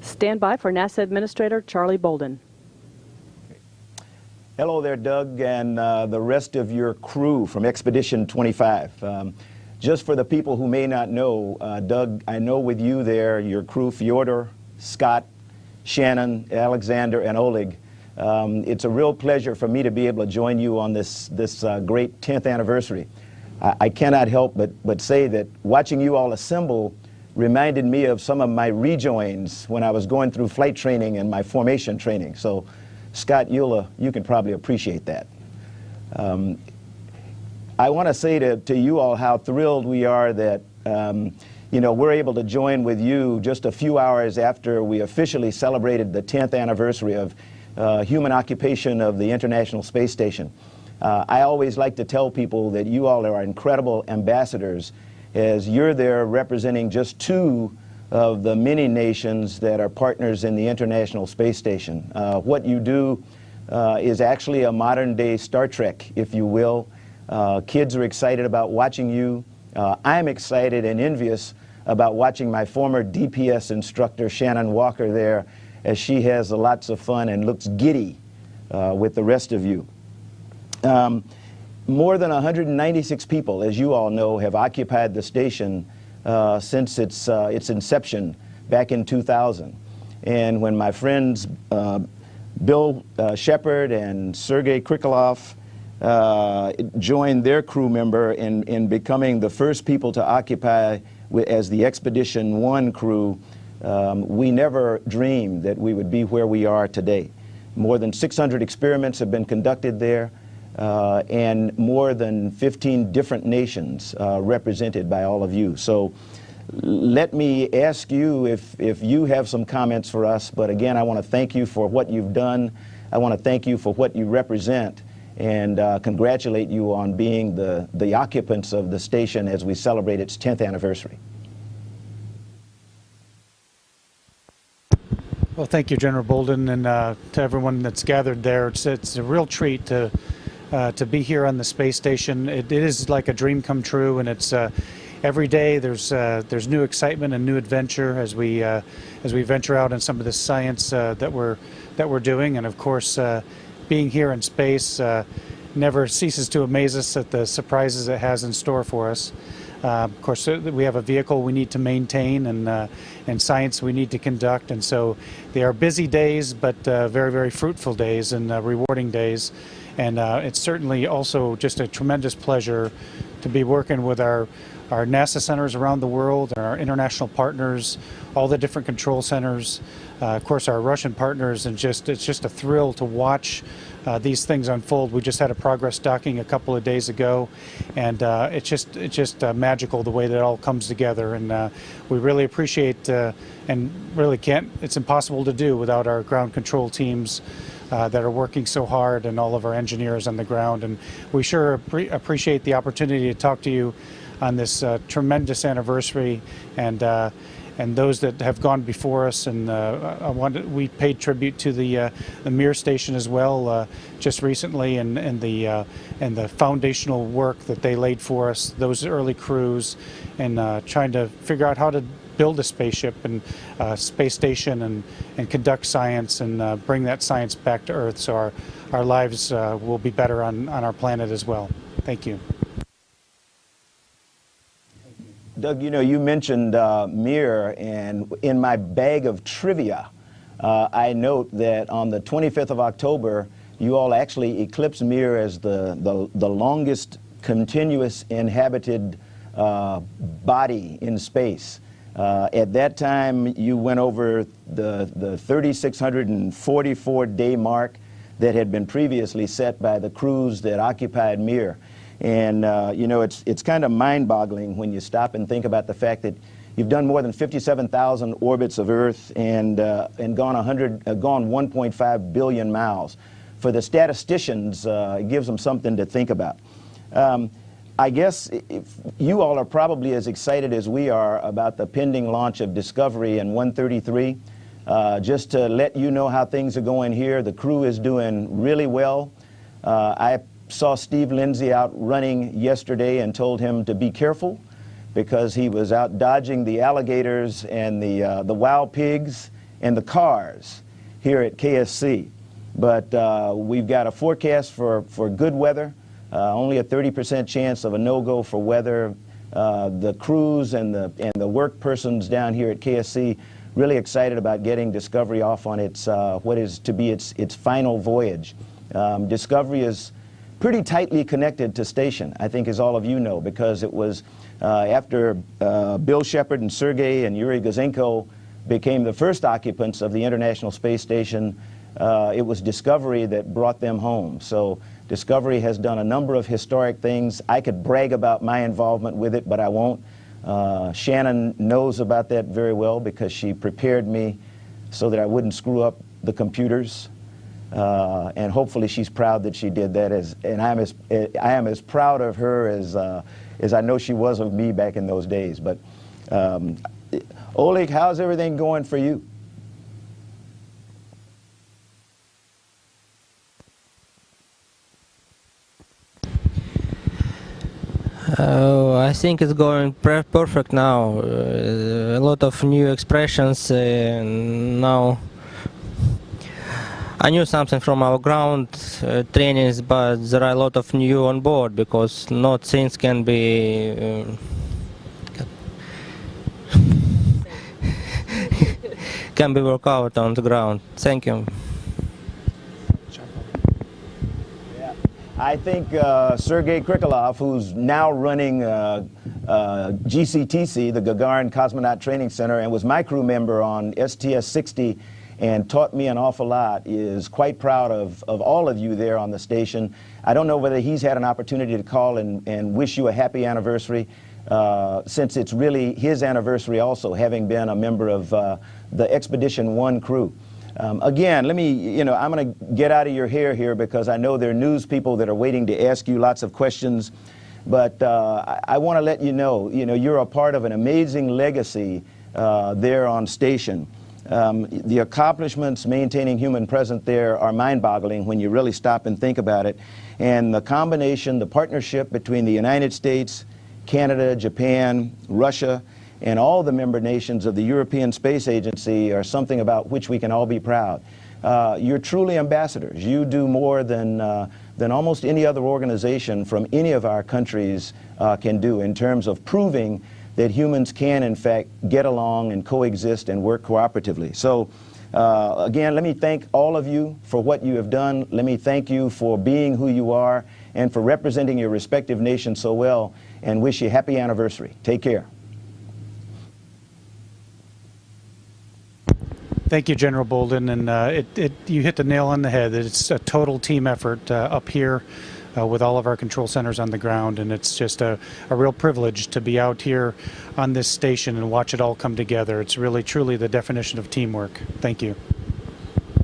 Stand by for NASA Administrator Charlie Bolden. Hello there, Doug, and the rest of your crew from Expedition 25. Just for the people who may not know, Doug, I know with you there, your crew, Fyodor, Scott, Shannon, Alexander, and Oleg, it's a real pleasure for me to be able to join you on this great 10th anniversary. I cannot help but say that watching you all assemble reminded me of some of my rejoins when I was going through flight training and my formation training. So, Scott, you can probably appreciate that. I want to say to you all how thrilled we are that we're able to join with you just a few hours after we officially celebrated the 10th anniversary of human occupation of the International Space Station. I always like to tell people that you all are incredible ambassadors, as you're there representing just two of the many nations that are partners in the International Space Station. What you do is actually a modern-day Star Trek, if you will. Kids are excited about watching you. I'm excited and envious about watching my former DPS instructor, Shannon Walker, there, as she has lots of fun and looks giddy with the rest of you. More than 196 people, as you all know, have occupied the station since its inception back in 2000. And when my friends Bill Shepard and Sergei Krikalev joined their crew member in becoming the first people to occupy as the Expedition 1 crew, we never dreamed that we would be where we are today. More than 600 experiments have been conducted there. And more than 15 different nations represented by all of you. So let me ask you if you have some comments for us, but again, I want to thank you for what you've done. I want to thank you for what you represent and congratulate you on being the occupants of the station as we celebrate its 10th anniversary. Well, thank you, General Bolden, and to everyone that's gathered there. It's a real treat to be here on the space station. It is like a dream come true, and it's every day there's new excitement and new adventure as we venture out in some of the science that we're doing, and of course being here in space never ceases to amaze us at the surprises it has in store for us. Of course, we have a vehicle we need to maintain and science we need to conduct, and so they are busy days, but very, very fruitful days and rewarding days. And it's certainly also just a tremendous pleasure to be working with our NASA centers around the world, and our international partners, all the different control centers, of course our Russian partners, and it's just a thrill to watch these things unfold. We just had a progress docking a couple of days ago, and it's just magical the way that it all comes together, and we really appreciate and really it's impossible to do without our ground control teams that are working so hard, and all of our engineers on the ground. And we sure appreciate the opportunity to talk to you on this tremendous anniversary, and those that have gone before us. And we paid tribute to the Mir station as well just recently, and the foundational work that they laid for us, those early crews, and trying to figure out how to build a spaceship and space station and conduct science and bring that science back to Earth, so our lives will be better on our planet as well. Thank you. Doug, you mentioned Mir, and in my bag of trivia, I note that on the 25th of October, you all actually eclipsed Mir as the longest continuous inhabited body in space. At that time, you went over the 3,644-day mark that had been previously set by the crews that occupied Mir. And it's kind of mind-boggling when you stop and think about the fact that you've done more than 57,000 orbits of Earth and gone 1.5 billion miles. For the statisticians, it gives them something to think about. I guess you all are probably as excited as we are about the pending launch of Discovery and 133. Just to let you know how things are going here, the crew is doing really well. I saw Steve Lindsay out running yesterday and told him to be careful because he was out dodging the alligators and the wild pigs and the cars here at KSC. But we've got a forecast for good weather, only a 30% chance of a no-go for weather. The crews and the work persons down here at KSC really excited about getting Discovery off on its what is to be its final voyage. Discovery is pretty tightly connected to station, I think, as all of you know, because it was after Bill Shepard and Sergei and Yuri Gouzenko became the first occupants of the International Space Station. It was Discovery that brought them home. So Discovery has done a number of historic things. I could brag about my involvement with it, but I won't. Shannon knows about that very well because she prepared me so that I wouldn't screw up the computers. And hopefully she's proud that she did that, and I am as proud of her as I know she was of me back in those days. But Oleg, how's everything going for you? I think it's going perfect now. A lot of new expressions now. I knew something from our ground trainings, but there are a lot of new on board because not things can be can be worked out on the ground. Thank you. I think Sergei Krikalev, who's now running GCTC, the Gagarin Cosmonaut Training Center, and was my crew member on STS-60 and taught me an awful lot, is quite proud of all of you there on the station. I don't know whether he's had an opportunity to call and wish you a happy anniversary, since it's really his anniversary also, having been a member of the Expedition 1 crew. Again, let me, I'm going to get out of your hair here because I know there are news people that are waiting to ask you lots of questions, but I want to let you know, you're a part of an amazing legacy there on station. The accomplishments maintaining human presence there are mind-boggling when you really stop and think about it. And the combination, the partnership between the United States, Canada, Japan, Russia, and all the member nations of the European Space Agency are something about which we can all be proud. You're truly ambassadors. You do more than almost any other organization from any of our countries can do in terms of proving that humans can, in fact, get along and coexist and work cooperatively. So, again, let me thank all of you for what you have done. Let me thank you for being who you are and for representing your respective nations so well, and wish you a happy anniversary. Take care. Thank you, General Bolden, and you hit the nail on the head. It's a total team effort up here with all of our control centers on the ground, and it's just a real privilege to be out here on this station and watch it all come together. It's really, truly the definition of teamwork. Thank you.